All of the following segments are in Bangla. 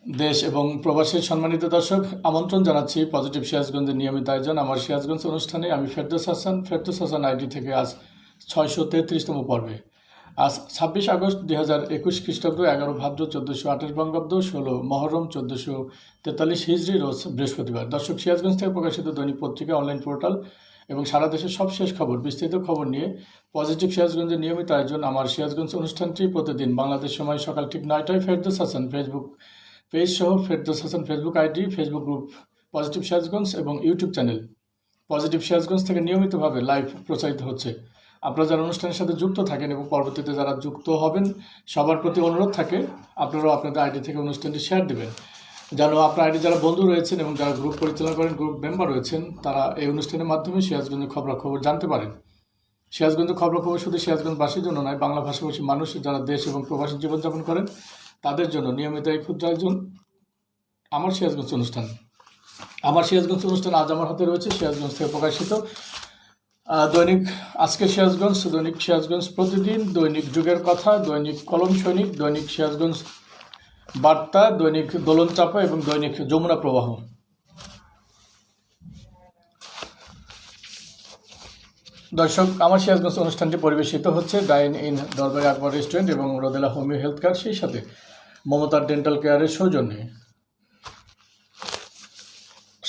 দেশ এবং প্রবাসীর সম্মানিত দর্শক, আমন্ত্রণ জানাচ্ছি পজিটিভ সিরাজগঞ্জের নিয়মিত আয়োজন আমার সিরাজগঞ্জ অনুষ্ঠানে। আমি ফেরদৌস হাসান আইডি থেকে আজ 633তম পর্বে। আজ 26 আগস্ট 2021 খ্রিস্টাব্দ, 11 ভাদ্র 1428 বঙ্গাব্দ, 16 মহরম 1443 হিজরি, রোজ বৃহস্পতিবার। দর্শক, সিরাজগঞ্জ থেকে প্রকাশিত দৈনিক পত্রিকা, অনলাইন পোর্টাল এবং সারা দেশের সবশেষ খবর, বিস্তারিত খবর নিয়ে পজিটিভ সিরাজগঞ্জের নিয়মিত আয়োজন আমার সিরাজগঞ্জ অনুষ্ঠানটি প্রতিদিন বাংলাদেশ সময় সকাল ঠিক 9টায় ফেরদৌস হাসান ফেসবুক পেজ সহ Ferdous Hasan Facebook ID, Facebook group positive Sirajganj এবং ইউটিউব চ্যানেল পজিটিভ সিরাজগঞ্জ থেকে নিয়মিতভাবে লাইভ প্রচারিত হচ্ছে। আপনারা যারা অনুষ্ঠানের সাথে যুক্ত থাকেন এবং পরবর্তীতে যারা যুক্ত হবেন, সবার প্রতি অনুরোধ থাকে আপনারাও আপনাদের আইডি থেকে অনুষ্ঠানটি শেয়ার দেবেন, যেন আপনার আইডি যারা বন্ধু রয়েছেন এবং যারা গ্রুপ পরিচালনা করেন, গ্রুপ মেম্বার রয়েছেন, তারা এই অনুষ্ঠানের মাধ্যমে সিরাজগঞ্জের খবরাখবর জানতে পারেন। সিরাজগঞ্জের খবরাখবর শুধু সিরাজগঞ্জবাসীর জন্য নয়, বাংলা ভাষাভাষী মানুষ যারা দেশ এবং প্রবাসী জীবনযাপন করেন তাদের জন্য নিয়মিত এই ক্ষুদ্র আয়োজন আমার সিরাজগঞ্জ অনুষ্ঠান। আমার সিরাজগঞ্জ অনুষ্ঠান আজ আমার হাতে রয়েছে সিরাজগঞ্জ থেকে প্রকাশিত দৈনিক আজকের সিরাজগঞ্জ, দৈনিক সিরাজগঞ্জ প্রতিদিন, দৈনিক যুগের কথা, দৈনিক কলম সৈনিক, দৈনিক সিরাজগঞ্জ বার্তা, দৈনিক দোলন চাপা এবং দৈনিক যমুনা প্রবাহ। দর্শক, আমার সিরাজগঞ্জ অনুষ্ঠানটি পরিবেশিত হচ্ছে ডাইন ইন দরবারে আকবর রেস্টুরেন্ট এবং রোদেলা হোমিও হেলথ কেয়ার, সেই সাথে মমতার ডেন্টাল কেয়ারের সৌজন্যে।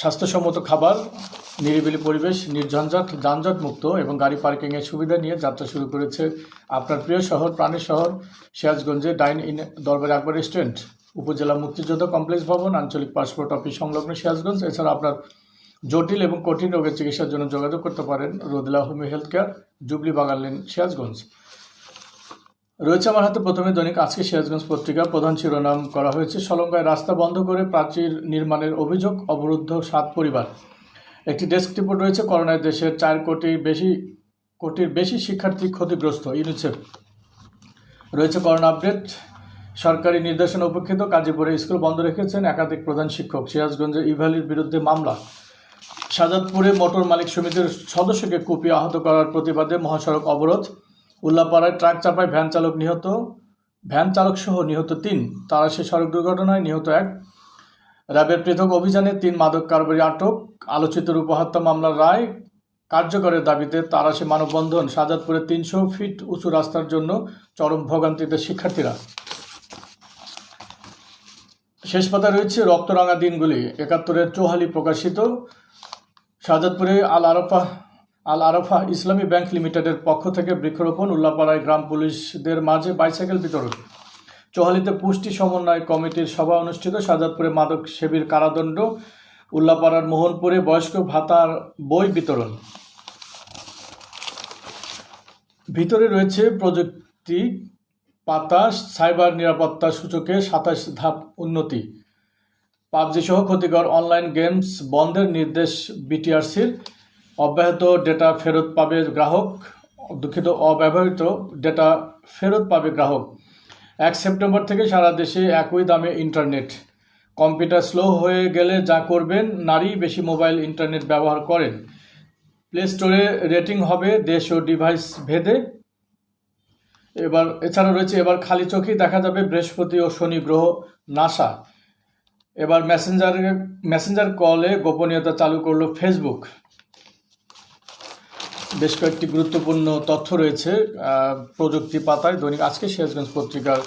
স্বাস্থ্যসম্মত খাবার, নিরিবিলি পরিবেশ, নির্ঝঞ্ঝাট, যানজট মুক্ত এবং গাড়ি পার্কিংয়ের সুবিধা নিয়ে যাত্রা শুরু করেছে আপনার প্রিয় শহর, প্রাণের শহর সিরাজগঞ্জে ডাইন ইন দরবারে আকবর রেস্টুরেন্ট, উপজেলা মুক্তিযোদ্ধা কমপ্লেক্স ভবন, আঞ্চলিক পাসপোর্ট অফিস সংলগ্ন সিরাজগঞ্জ। এছাড়া আপনার জটিল এবং কঠিন রোগের চিকিৎসার জন্য যোগাযোগ করতে পারেন রোদেলা হোমিও হেলথ কেয়ার, জুবলি বাগান লেন, সিরাজগঞ্জ। রয়েছে আমার হাতে প্রথমে দৈনিক আজকে সিরাজগঞ্জ পত্রিকা। প্রধান শিরোনাম করা হয়েছে সলঙ্গায় রাস্তা বন্ধ করে প্রাচীর নির্মাণের অভিযোগ, অবরুদ্ধ 7 পরিবার। একটি ডেস্ক রিপোর্ট রয়েছে করোনায় দেশের 4 কোটির বেশি শিক্ষার্থী ক্ষতিগ্রস্ত, ইউনিসেফ। রয়েছে করোনা আপডেট, সরকারি নির্দেশনা উপেক্ষিত গাজীপুরে স্কুল বন্ধ রেখেছেন একাধিক প্রধান শিক্ষক। সিরাজগঞ্জে ইভ্যালির বিরুদ্ধে মামলা। শাহজাদপুরে মোটর মালিক সমিতির সদস্যকে কুপিয়ে আহত করার প্রতিবাদে মহাসড়ক অবরোধ। উল্লাপাড়ায় ট্রাক চাপায় ভ্যান চালক সহ নিহত 3। তারাশে সড়ক দুর্ঘটনায় নিহত 1। র্যাবের পৃথক অভিযানে 3 মাদক কারবারি আটক। আলোচিত রূপহত্যা মামলার রায় কার্যকরের দাবিতে তারাশে মানববন্ধন। শাহজাদপুরে 300 ফিট উঁচু রাস্তার জন্য চরম ভোগান্তিতে শিক্ষার্থীরা। শেষ পাতায় রয়েছে রক্তরাঙা দিনগুলি, 71-এর চৌহালি প্রকাশিত। শাহজাদপুরে আল আরাফা ইসলামী ব্যাংক লিমিটেডের পক্ষ থেকে বৃক্ষরোপণ। উল্লাপাড়ায় গ্রাম পুলিশদের মাঝে বাইসাইকেল বিতরণ। চৌহালিতে পুষ্টি সমন্বয় কমিটির সভা অনুষ্ঠিত। শাহজাদপুরে মাদক সেবীর কারাদণ্ড। উল্লাপাড়ার মোহনপুরে বয়স্ক ভাতার বই বিতরণ। ভিতরে রয়েছে প্রযুক্তি পাতা, সাইবার নিরাপত্তা সূচকে 27 ধাপ উন্নতি। পাবজি সহ ক্ষতিকর অনলাইন গেমস বন্ধের নির্দেশ বিটিআরসির। অব্যবহৃত ডেটা ফেরত পাবে গ্রাহক। 1 সেপ্টেম্বর থেকে সারা দেশে একই দামে ইন্টারনেট। কম্পিউটার স্লো হয়ে গেলে যা করবেন, নারী বেশি মোবাইল ইন্টারনেট ব্যবহার করেন। প্লে স্টোরে রেটিং হবে দেশ ও ডিভাইস ভেদে। এছাড়া রয়েছে এবার খালি চোখেই দেখা যাবে বৃহস্পতি ও শনি গ্রহ, নাসা। এবার মেসেঞ্জার কলে গোপনীয়তা চালু করলো ফেসবুক। বেশ কয়েকটি গুরুত্বপূর্ণ তথ্য রয়েছে প্রযুক্তি পাতায়, দৈনিক আজকে সিরাজগঞ্জ পত্রিকার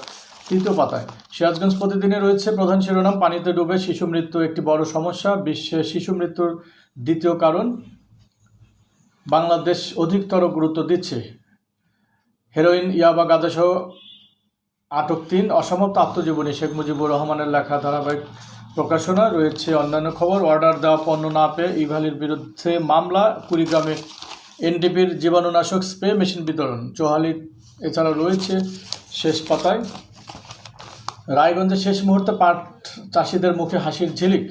3য় পাতায়। সিরাজগঞ্জ প্রতিদিনে রয়েছে প্রধান শিরোনাম পানিতে ডুবে শিশু মৃত্যু একটি বড় সমস্যা, বিশ্বে শিশু মৃত্যুর 2য় কারণ, বাংলাদেশ অধিকতর গুরুত্ব দিচ্ছে। হেরোইন, ইয়াবা, গাঁজাসহ আটক 3। অসমাপ্ত আত্মজীবনী, শেখ মুজিবুর রহমানের লেখা ধারাবাহিক প্রকাশনা। রয়েছে অন্যান্য খবর, অর্ডার দেওয়া পণ্য না পেয়ে ইভ্যালির বিরুদ্ধে মামলা। কুড়িগ্রামে এনডিপির জীবাণুনাশক স্প্রে মেশিন বিতরণ, চৌহালি। এছাড়া রয়েছে শেষ পাতায় রায়গঞ্জে শেষ মুহূর্তে পাট চাষিদের মুখে হাসির ঝিলিক।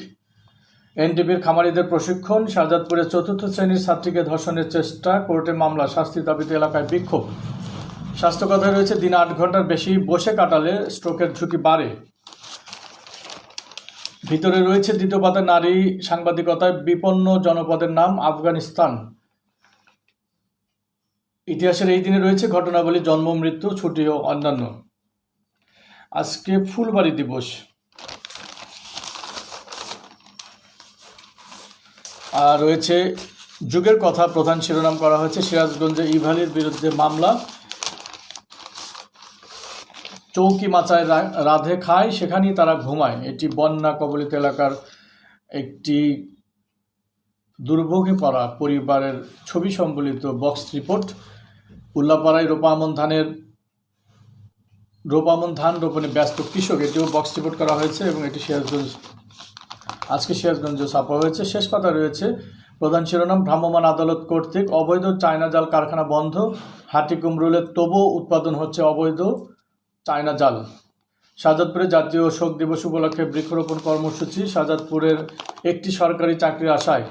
এনডিপির খামারিদের প্রশিক্ষণ। শাহজাদপুরে 4র্থ শ্রেণীর ছাত্রীকে ধর্ষণের চেষ্টা, কোর্টে মামলা, শাস্তির দাবিতে এলাকায় বিক্ষোভ। স্বাস্থ্য কথায় রয়েছে দিনে 8 ঘন্টার বেশি বসে কাটালে স্ট্রোকের ঝুঁকি বাড়ে। ভিতরে রয়েছে 2য় পাতায় নারী সাংবাদিকতায় বিপন্ন জনপদের নাম, আফগানিস্তান। ইতিহাসের এই দিনে রয়েছে ঘটনাবলী, জন্ম, মৃত্যু, ছুটি ও অন্যান্য। আজকে ফুলবাড়ি দিবস। আর রয়েছে যুগের কথা, প্রধান শিরোনাম করা হয়েছে সিরাজগঞ্জে ইভালির বিরুদ্ধে মামলা, চৌকি মাচায় রাধে খায় সেখানেই তারা ঘুমায়। এটি বন্যা কবলিত এলাকার একটি দুর্ভোগে পড়া পরিবারের ছবি সম্বলিত বক্স রিপোর্ট। উল্লাপাড়ায় রোপামন ধান রোপণে ব্যস্ত কৃষক, এটিও বক্স রিপোর্ট করা হয়েছে এবং এটি সিরাজগঞ্জে ছাপা হয়েছে। শেষ পাতা রয়েছে প্রধান শিরোনাম ভ্রাম্যমাণ আদালত কর্তৃক অবৈধ চায়না জাল কারখানা বন্ধ, হাটিকুমরুলে তবুও উৎপাদন হচ্ছে অবৈধ চায়না জাল। শাহজাদপুরে জাতীয় শোক দিবস উপলক্ষে বৃক্ষরোপণ কর্মসূচি। শাহজাদপুরের একটি সরকারি চাকরির আশায়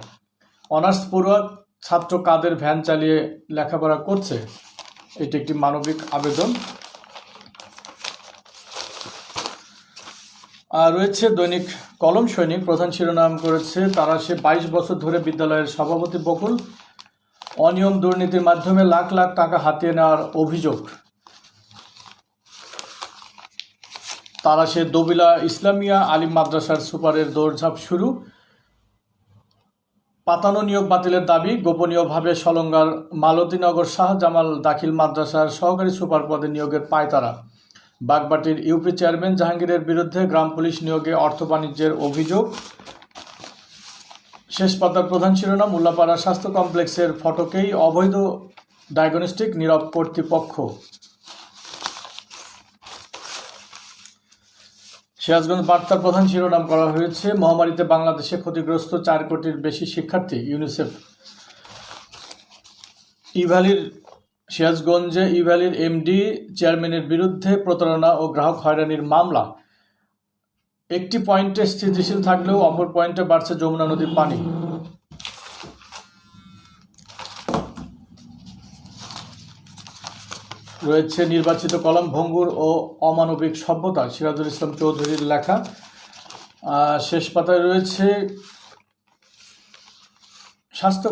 অনার্স পড়ুয়া ছাত্র কাদের ভ্যান চালিয়ে লেখাপড়া করছে, এটি একটি মানবিক আবেদন। আর রয়েছে দৈনিক কলম সৈনিক, প্রধান শিরোনাম করেছে তারা সে 22 বছর ধরে বিদ্যালয়ের সভাপতি বকুল, অনিয়ম দুর্নীতির মাধ্যমে লাখ লাখ টাকা হাতিয়ে নেওয়ার অভিযোগ। তারা সে দবিলা ইসলামিয়া আলিম মাদ্রাসার সুপারের দৌড়ঝাঁপ শুরু। পাতানো নিয়োগ বাতিলের দাবি, গোপনীয়ভাবে সলঙ্গার মালতীনগর শাহ জামাল দাখিল মাদ্রাসার সহকারী সুপার পদে নিয়োগের পায়তারা। বাগবাটির ইউপি চেয়ারম্যান জাহাঙ্গীরের বিরুদ্ধে গ্রাম পুলিশ নিয়োগে অর্থ বাণিজ্যের অভিযোগ। শেষ পাতার প্রধান শিরোনাম উল্লাপাড়া স্বাস্থ্য কমপ্লেক্সের ফটকেই অবৈধ ডায়াগনস্টিক, নীরব কর্তৃপক্ষ। সিরাজগঞ্জ বার্তার প্রধান শিরোনাম করা হয়েছে মহামারীতে বাংলাদেশে ক্ষতিগ্রস্ত 4 কোটির বেশি শিক্ষার্থী, ইউনিসেফ। সিরাজগঞ্জে ইভ্যালির এমডি চেয়ারম্যানের বিরুদ্ধে প্রতারণা ও গ্রাহক হয়রানির মামলা। একটি পয়েন্টে স্থিতিশীল থাকলেও অপর পয়েন্টে বাড়ছে যমুনা নদীর পানি। রয়েছে নির্বাচিত কলাম ভঙ্গুর ও অমানবিক সভ্যতা, সিরাজুল ইসলাম চৌধুরীর লেখা। শেষ পাতায় রয়েছে স্বাস্থ্য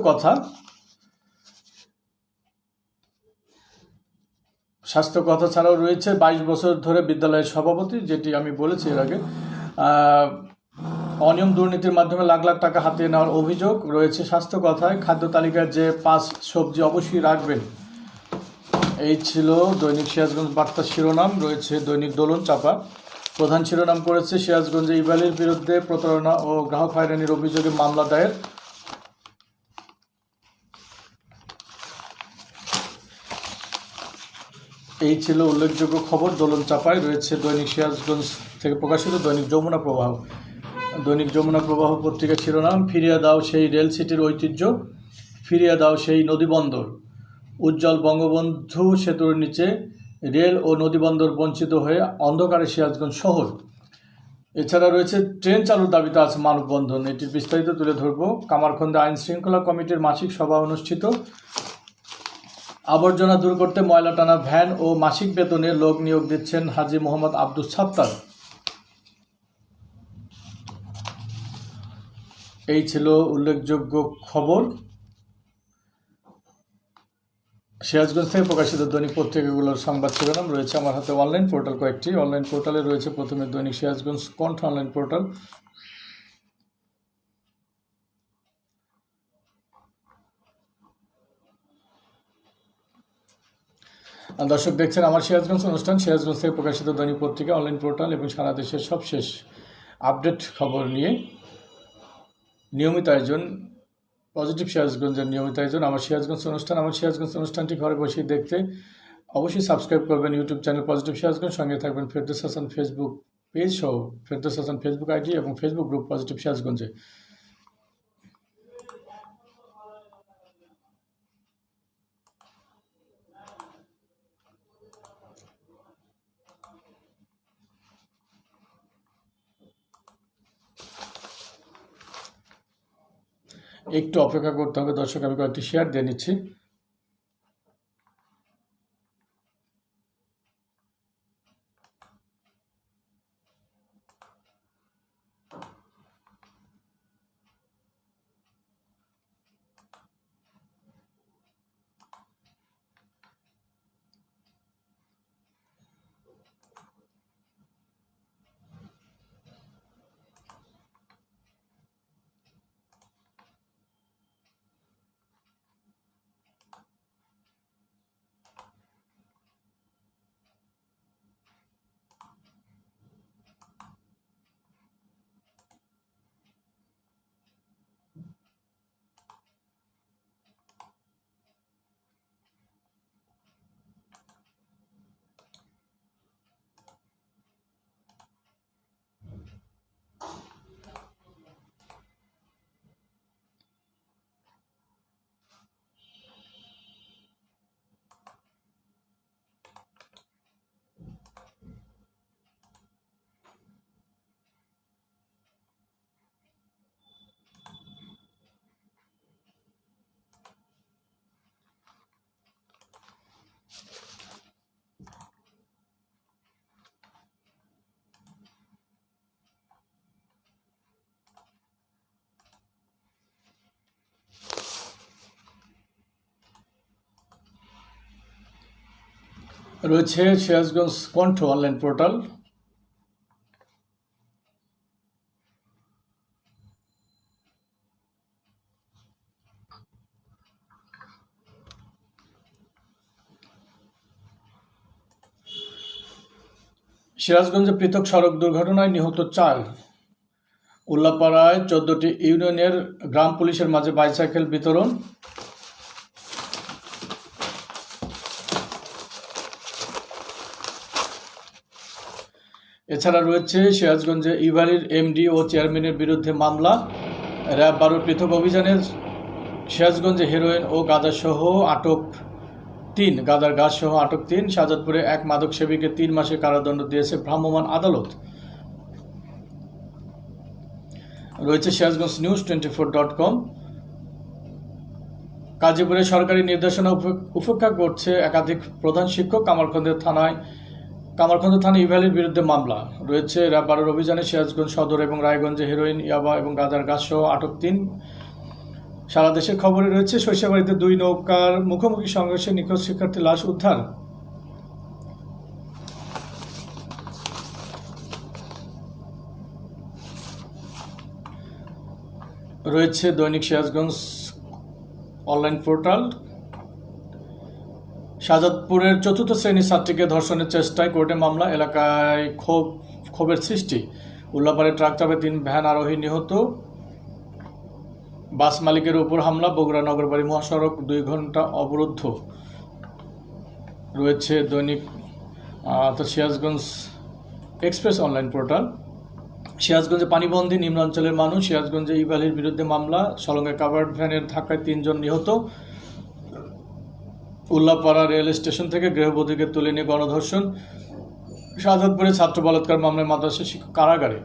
কথা ছাড়াও রয়েছে 22 বছর ধরে বিদ্যালয়ের সভাপতি, যেটি আমি বলেছি এর আগে। অনিয়ম দুর্নীতির মাধ্যমে লাখ লাখ টাকা হাতিয়ে নেওয়ার অভিযোগ রয়েছে স্বাস্থ্য কথায়। খাদ্য তালিকার যে 5 সবজি অবশ্যই রাখবেন। এই ছিল দৈনিক সিরাজগঞ্জ বার্তার শিরোনাম। রয়েছে দৈনিক দোলন চাপা, প্রধান শিরোনাম করেছে সিরাজগঞ্জে ইভ্যালির বিরুদ্ধে প্রতারণা ও গ্রাহক হয়রানির অভিযোগে মামলা দায়ের। এই ছিল উল্লেখযোগ্য খবর দোলন চাপায়। রয়েছে দৈনিক সিরাজগঞ্জ থেকে প্রকাশিত দৈনিক যমুনা প্রবাহ। দৈনিক যমুনা প্রবাহ পত্রিকার শিরোনাম ফিরিয়ে দাও সেই রেল সিটির ঐতিহ্য, ফিরিয়ে দাও সেই নদীবন্দর। উজ্জ্বল বঙ্গবন্ধু সেতুর নিচে রেল ও নদীবন্দর বঞ্চিত হয়ে অন্ধকারে সিরাজগঞ্জ শহর। এছাড়া রয়েছে ট্রেন চালুর দাবিতে আছে মানববন্ধন, এটির বিস্তারিত তুলে ধরব। কামারখন্দে আইন শৃঙ্খলা কমিটির মাসিক সভা অনুষ্ঠিত। আবর্জনা দূর করতে ময়লা টানা ভ্যান ও মাসিক বেতনে লোক নিয়োগ দিচ্ছেন হাজী মোহাম্মদ আব্দুস সাত্তার। এই ছিল উল্লেখযোগ্য খবর সিরাজগঞ্জ থেকে প্রকাশিত দৈনিক পত্রিকাগুলোর সংবাদ শিরোনাম। রয়েছে আমার হাতে অনলাইন পোর্টাল কয়েকটি। অনলাইন পোর্টালে রয়েছে প্রথমে দৈনিক সিরাজগঞ্জ কণ্ঠ অনলাইন পোর্টাল। দর্শক দেখছেন আমার সিরাজগঞ্জ অনুষ্ঠান, সিরাজগঞ্জ থেকে প্রকাশিত দৈনিক পত্রিকা, অনলাইন পোর্টাল এবং সারা দেশের সবশেষ আপডেট খবর নিয়ে নিয়মিত আয়োজন পজিটিভ সিরাজগঞ্জের নিয়মিত আয়োজন আমার সিরাজগঞ্জ অনুষ্ঠান। আমার সিরাজগঞ্জ অনুষ্ঠানটি ঘরে বসে দেখতে অবশ্যই সাবস্ক্রাইব করবেন ইউটিউব চ্যানেল পজিটিভ সিরাজগঞ্জ, সঙ্গে থাকবেন ফেরদৌস হাসান ফেসবুক পেজ সহ ফেরদৌস হাসান ফেসবুক আইডি এবং ফেসবুক গ্রুপ পজিটিভ সিরাজগঞ্জে। একটু অপেক্ষা করতে হবে দর্শক, আমি কয়েকটি শেয়ার দিয়ে নিচ্ছি। রয়েছে সিরাজগঞ্জ কণ্ঠ অনলাইন পোর্টাল। সিরাজগঞ্জে পৃথক সড়ক দুর্ঘটনায় নিহত 4। উল্লাপাড়ায় 14টি ইউনিয়নের গ্রাম পুলিশের মাঝে বাইসাইকেল বিতরণ। এছাড়া রয়েছে সিরাজগঞ্জে ইভালির এমডি ও চেয়ারম্যানের বিরুদ্ধে মামলা। র্যাব 12 পৃথক অভিযানে সিরাজগঞ্জে হেরোইন ও গাঁজাসহ আটক 3, গাঁজার গাছ সহ আটক 3। শাহজাদপুরে এক মাদক সেবীকে 3 মাসের কারাদণ্ড দিয়েছে ভ্রাম্যমাণ আদালত। রয়েছে সিরাজগঞ্জ নিউজ 24.com। গাজীপুরে সরকারি নির্দেশনা উপেক্ষা করছে একাধিক প্রধান শিক্ষক। কামারখন্দ থানা ইভালির বিরুদ্ধে মামলা। রয়েছে র্যাব 12 অভিযানে সিরাজগঞ্জ সদর এবং রায়গঞ্জে হেরোইন, ইয়াবা এবং গাঁজার গাছ সহ আটক 3। সারা দেশের খবরে রয়েছে সরিষাবাড়িতে 2 নৌকার মুখোমুখি সংঘর্ষে নিখোঁজ শিক্ষার্থীর লাশ উদ্ধার। রয়েছে দৈনিক সিরাজগঞ্জ অনলাইন পোর্টাল। শাহজাদপুরের 4র্থ শ্রেণীর ছাত্রীকে ধর্ষণের চেষ্টায় কোর্টে মামলা। এলাকায় ক্ষোভের সৃষ্টি। উল্লাপাড়ে ট্রাক চাপে 3 ভ্যান আরোহী নিহত। বাস মালিকের উপর হামলা। বগুড়া নগরবাড়ি মহাসড়ক 2 ঘন্টা অবরুদ্ধ। রয়েছে দৈনিক সিরাজগঞ্জ এক্সপ্রেস অনলাইন পোর্টাল। সিরাজগঞ্জে পানিবন্দী নিম্নাঞ্চলের মানুষ। সিরাজগঞ্জে ইভালির বিরুদ্ধে মামলা। সলঙ্গে কাভার্ড ভ্যানের ধাক্কায় 3 জন নিহত। উল্লাপাড়া রেল স্টেশন থেকে গৃহবধূকে তুলে নিয়ে গণধর্ষণ। শাহজাদপুরে ছাত্র বলাৎকার মামলায় মাদ্রাসা শিক্ষক কারাগারে।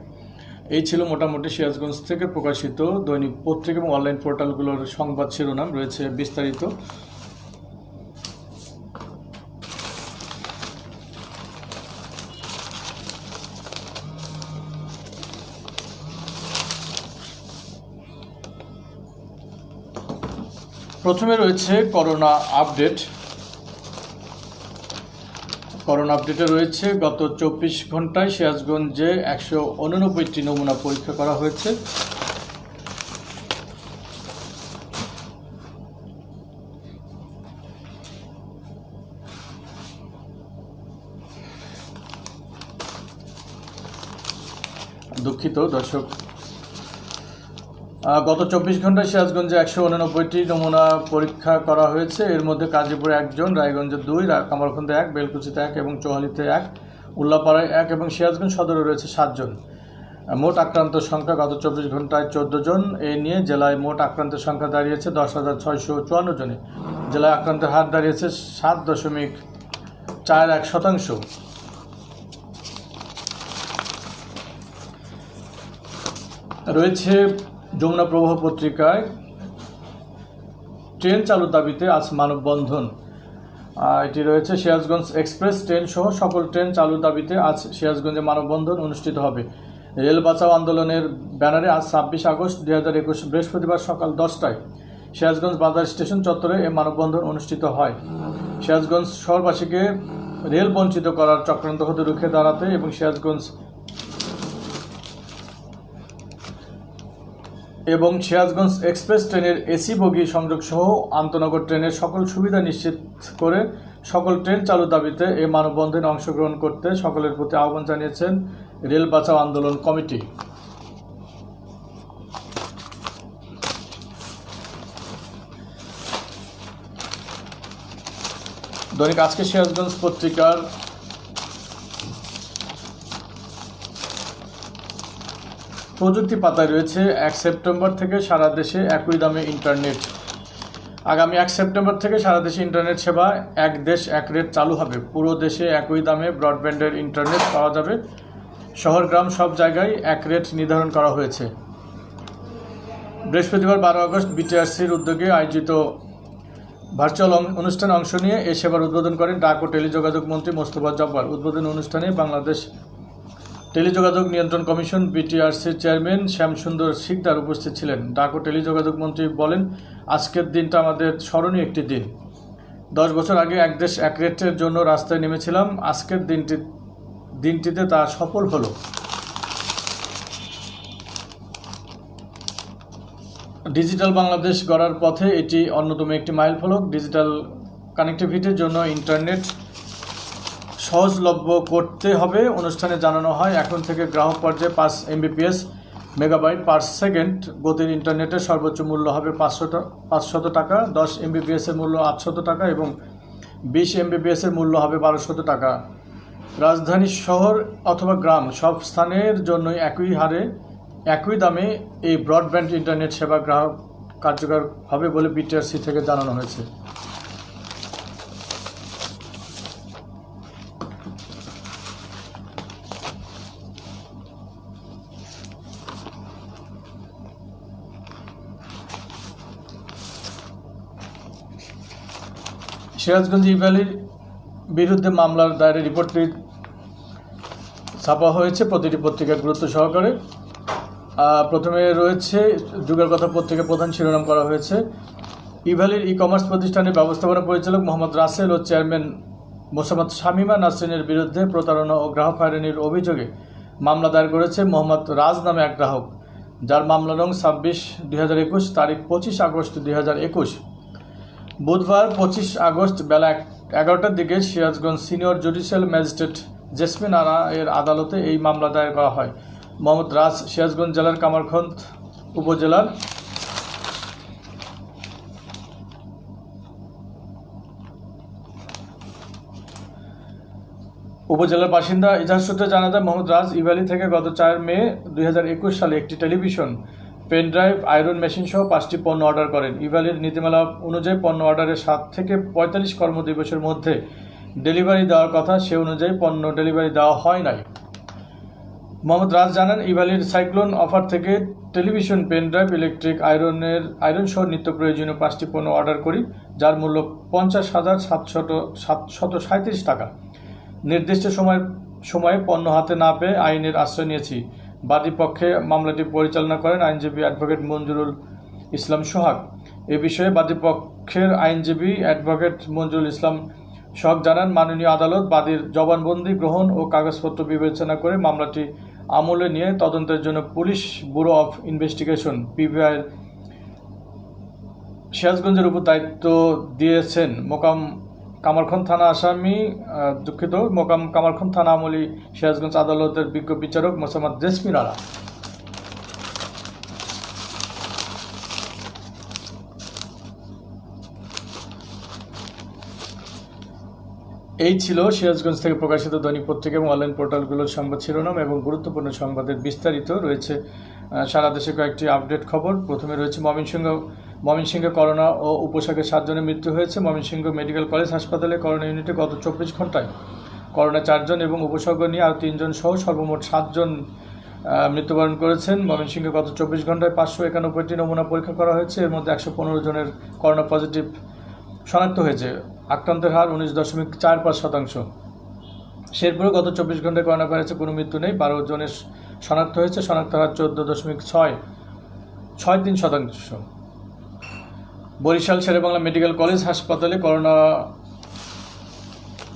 এই ছিল মোটামুটি সিরাজগঞ্জ থেকে প্রকাশিত দৈনিক পত্রিকা এবং অনলাইন পোর্টালগুলোর সংবাদ শিরোনাম। রয়েছে বিস্তারিত। প্রথমে রয়েছে করোনা আপডেট। করোনা আপডেটে রয়েছে গত 24 ঘন্টায় সিরাজগঞ্জে 189টি নমুনা পরীক্ষা করা হয়েছে। দুঃখিত দর্শক, গত 24 ঘন্টায় সিরাজগঞ্জে 189টি নমুনা পরীক্ষা করা হয়েছে। এর মধ্যে গাজীপুরে 1 জন, রায়গঞ্জে 2, কামারখন্দে 1, বেলকুচিতে 1 এবং চৌহালিতে 1, উল্লাপাড়ায় 1 এবং সিরাজগঞ্জ সদরে রয়েছে 7 জন। মোট আক্রান্ত সংখ্যা গত 24 ঘন্টায় 14 জন। এ নিয়ে জেলায় মোট আক্রান্তের সংখ্যা দাঁড়িয়েছে 10,654 জনে। জেলায় আক্রান্তের হার দাঁড়িয়েছে 7.41%। রয়েছে যমুনা প্রবাহ পত্রিকায় ট্রেন চালুর দাবিতে আজ মানববন্ধন। এটি রয়েছে সিরাজগঞ্জ এক্সপ্রেস ট্রেন সহ সকল ট্রেন চালুর দাবিতে আজ সিরাজগঞ্জে মানববন্ধন অনুষ্ঠিত হবে। রেল বাঁচাও আন্দোলনের ব্যানারে আজ 26 আগস্ট 2021 বৃহস্পতিবার সকাল 10টায় সিরাজগঞ্জ বাজার স্টেশন চত্বরে এই মানববন্ধন অনুষ্ঠিত হয়। সিরাজগঞ্জ শহরবাসীকে রেল বঞ্চিত করার চক্রান্ত হতে রুখে দাঁড়াতে এবং সিরাজগঞ্জ এক্সপ্রেস ট্রেনের এসি বগি সংযোগ সহ আন্তনগর ট্রেনের সকল সুবিধা নিশ্চিত করে সকল ট্রেন চালুর দাবিতে এই মানববন্ধনে অংশগ্রহণ করতে সকলের প্রতি আহ্বান জানিয়েছেন রেল বাঁচাও আন্দোলন কমিটি। দৈনিক আজকে সিরাজগঞ্জ পত্রিকার প্রযুক্তি পাতায় রয়েছে 1 সেপ্টেম্বর থেকে সারা দেশে একই দামে ইন্টারনেট। আগামী 1 সেপ্টেম্বর থেকে সারা দেশে ইন্টারনেট সেবা এক দেশ এক রেট চালু হবে। পুরো দেশে একই দামে ব্রডব্যান্ডের ইন্টারনেট পাওয়া যাবে। শহর গ্রাম সব জায়গায় এক রেট নির্ধারণ করা হয়েছে। বৃহস্পতিবার 12 আগস্ট বিটিআরসির উদ্যোগে আয়োজিত ভার্চুয়াল অনুষ্ঠানে অংশ নিয়ে এই সেবার উদ্বোধন করেন ডাক ও টেলিযোগাযোগ মন্ত্রী মোস্তফা জব্বার। উদ্বোধন অনুষ্ঠানে বাংলাদেশ টেলিযোগাযোগ নিয়ন্ত্রণ কমিশন বিটিআরসির চেয়ারম্যান শ্যামসুন্দর শিকদার উপস্থিত ছিলেন। ডাক ও টেলিযোগাযোগ মন্ত্রী বলেন, আজকের দিনটা আমাদের স্মরণীয় একটি দিন। 10 বছর আগে এক দেশ এক রেটের জন্য রাস্তায় নেমেছিলাম, আজকের দিনটিতে তা সফল হলো। ডিজিটাল বাংলাদেশ গড়ার পথে এটি অন্যতম একটি মাইলফলক। ডিজিটাল কানেক্টিভিটির জন্য ইন্টারনেট সহজলভ্য করতে হবে। অনুষ্ঠানে জানানো হয়, এখন থেকে গ্রাহক পর্যায়ে 5 Mbps মেগাবাইট পার সেকেন্ড গতির ইন্টারনেটের সর্বোচ্চ মূল্য হবে 500 টাকা, 10 Mbps এর মূল্য 800 টাকা এবং 20 Mbps এর মূল্য হবে 1200 টাকা। রাজধানী শহর অথবা গ্রাম সব স্থানের জন্যই একই হারে একই দামে এই ব্রডব্যান্ড ইন্টারনেট সেবা গ্রাহক কার্যকর হবে বলে বিটিআরসি থেকে জানানো হয়েছে। সিরাজগঞ্জ ইভ্যালির বিরুদ্ধে মামলার দায়ের রিপোর্টটি ছাপা হয়েছে প্রতিটি পত্রিকার গুরুত্ব সহকারে। প্রথমে রয়েছে যুগের কথা পত্রিকা, প্রধান শিরোনাম করা হয়েছে, ইভ্যালির ই-কমার্স প্রতিষ্ঠানের ব্যবস্থাপনা পরিচালক মোহাম্মদ রাসেল ও চেয়ারম্যান মোসাম্মদ শামীমা নাসরিনের বিরুদ্ধে প্রতারণা ও গ্রাহক হয়রানির অভিযোগে মামলা দায়ের করেছে মোহাম্মদ রাজ নামে এক গ্রাহক, যার মামলা নং 26/2021, তারিখ 25 আগস্ট 2021। বুধবার 25 আগস্ট বেলা 11টার দিকে Sirajganj senior judicial magistrate Jesmin Ara এর আদালতে এই মামলা দায়ের করা হয়। মোহাম্মদ রাজ সিরাজগঞ্জ জেলার কামারখন্দ উপজেলার বাসিন্দা। ইজাহার সূত্রে জানা যায়, মোহাম্মদ রাজ ইভ্যালি থেকে গত 4 মে 2021 সালে একটি টেলিভিশন, পেনড্রাইভ, আয়রন মেশিন সহ 5টি পণ্য অর্ডার করেন। ইভ্যালির নীতিমালা অনুযায়ী পণ্য অর্ডারের 7 থেকে 45 কর্মদিবসের মধ্যে ডেলিভারি দেওয়ার কথা, সে অনুযায়ী পণ্য ডেলিভারি দেওয়া হয় নাই। মোহাম্মদ রাজ জানান, ইভ্যালির সাইক্লোন অফার থেকে টেলিভিশন, পেনড্রাইভ, ইলেকট্রিক, আয়রন সহ নিত্য প্রয়োজনীয় 5টি পণ্য অর্ডার করি, যার মূল্য 50,737 টাকা। নির্দিষ্ট সময়ে পণ্য হাতে না পেয়ে আইনের আশ্রয় নিয়েছি। বাদী পক্ষে মামলাটি পরিচালনা করেন আইনজীবী অ্যাডভোকেট মঞ্জুরুল ইসলাম সোহাগ। এ বিষয়ে বাদী পক্ষের আইনজীবী অ্যাডভোকেট মঞ্জুরুল ইসলাম সোহাগ জানান, মাননীয় আদালত বাদীর জবানবন্দি গ্রহণ ও কাগজপত্র বিবেচনা করে মামলাটি আমলে নিয়ে তদন্তের জন্য police bureau of investigation PBI সিরাজগঞ্জের উপর দায়িত্ব দিয়েছেন মোকাম কামারখন্দ থানা আমলি সিরাজগঞ্জ আদালতের বিজ্ঞ বিচারক মোসাম্মদ জেসমিন আরা। এই ছিল সিরাজগঞ্জ থেকে প্রকাশিত দৈনিক পত্রিকা এবং অনলাইন পোর্টালগুলোর সংবাদ শিরোনাম এবং গুরুত্বপূর্ণ সংবাদের বিস্তারিত রয়েছে। সারা দেশে কয়েকটি আপডেট খবর। প্রথমে রয়েছে ময়মনসিংহে করোনা ও উপসর্গে 7 জনের মৃত্যু হয়েছে। ময়মনসিংহ মেডিকেল কলেজ হাসপাতালে করোনা ইউনিটে গত 24 ঘন্টায় করোনা 4 জন এবং উপসর্গ নিয়ে আর 3 জন সহ সর্বমোট 7 জন মৃত্যুবরণ করেছেন। ময়মনসিংহে গত 24 ঘন্টায় 591টি নমুনা পরীক্ষা করা হয়েছে, এর মধ্যে 115 জনের করোনা পজিটিভ শনাক্ত হয়েছে। আক্রান্তের হার 19.45%। শেরপুরে গত 24 ঘন্টায় করোনা ভাইরাসে কোনো মৃত্যু নেই, 12 জনের শনাক্ত হয়েছে। শনাক্ত হার 14.63%। বরিশাল শেরেবাংলা মেডিকেল কলেজ হাসপাতালে করোনা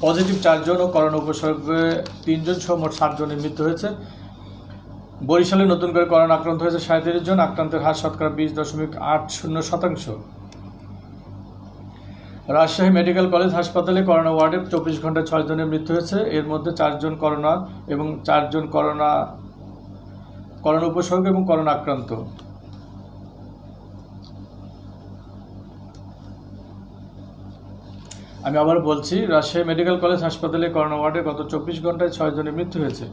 পজিটিভ 4 জন ও করোনা উপসর্গে 3 জন সহ মোট 7 জনের মৃত্যু হয়েছে। বরিশালে নতুন করে করোনা আক্রান্ত হয়েছে 37 জন। আক্রান্তের হার শতকরা 20.80%। রাজশাহী মেডিকেল কলেজ হাসপাতালে করোনা ওয়ার্ডে 24 ঘন্টায় 6 জনের মৃত্যু হয়েছে, এর মধ্যে 4 জন করোনা এবং 4 জন করোনা উপসর্গ এবং করোনা আক্রান্ত। আমি আবার বলছি, রাজশাহী মেডিকেল কলেজ হাসপাতালে করোনা ওয়ার্ডে গত 24 ঘন্টায় 6 জনের মৃত্যু হয়েছে।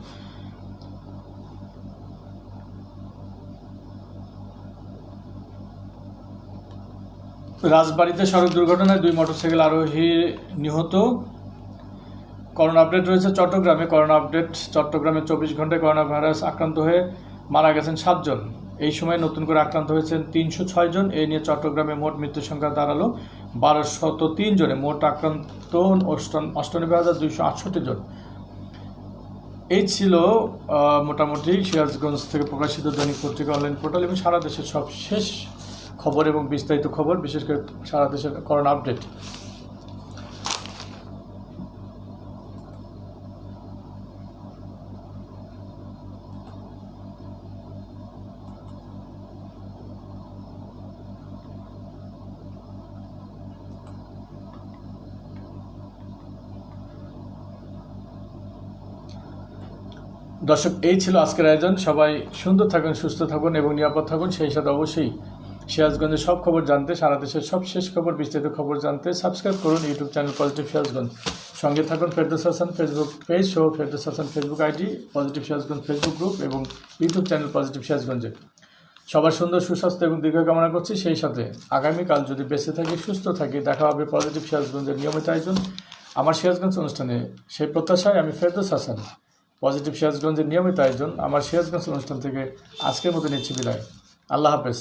রাজবাড়ীতে সড়ক দুর্ঘটনায় 2 মোটরসাইকেল আরোহী নিহত। করোনা আপডেট রয়েছে চট্টগ্রামে। করোনা আপডেট, চট্টগ্রামে 24 ঘন্টায় করোনা ভাইরাস আক্রান্ত হয়ে মারা গেছেন 7 জন। এই সময় নতুন করে আক্রান্ত হয়েছেন 306 জন। এই নিয়ে চট্টগ্রামে মোট মৃত্যুর সংখ্যা দাঁড়ালো 1203 জনে। মোট আক্রান্ত 98,268 জন। এই ছিল মোটামুটি সিরাজগঞ্জ থেকে প্রকাশিত দৈনিক পত্রিকা, অনলাইন পোর্টাল এবং সারা দেশের সব শেষ খবর এবং বিস্তারিত খবর, বিশেষ করে সারা দেশের করোনা আপডেট। দর্শক, এই ছিল আজকের আয়োজন। সবাই সুন্দর থাকুন, সুস্থ থাকুন এবং নিরাপদ থাকুন। সেই সাথে অবশ্যই সিরাজগঞ্জের সব খবর জানতে, সারা দেশের সব শেষ খবর, বিস্তারিত খবর জানতে সাবস্ক্রাইব করুন ইউটিউব চ্যানেল পজিটিভ সিরাজগঞ্জ। সঙ্গে থাকুন ফেরদৌস হাসান ফেসবুক পেজ সহ Ferdous Hasan Facebook ID, positive Sirajganj Facebook group এবং ইউটিউব চ্যানেল পজিটিভ সিরাজগঞ্জে। সবার সুন্দর সুস্বাস্থ্য এবং দীর্ঘ কামনা করছি। সেই সাথে আগামীকাল যদি বেঁচে থাকি, সুস্থ থাকি, দেখা হবে পজিটিভ সিরাজগঞ্জের নিয়মিত আয়োজন আমার সিরাজগঞ্জ অনুষ্ঠানে। সেই প্রত্যাশায় আমি ফেরদৌস হাসান পজিটিভ সিরাজগঞ্জের নিয়মিত আয়োজন আমার সিরাজগঞ্জ অনুষ্ঠান থেকে আজকের মতো নিচ্ছি বিদায়। আল্লাহ হাফেজ।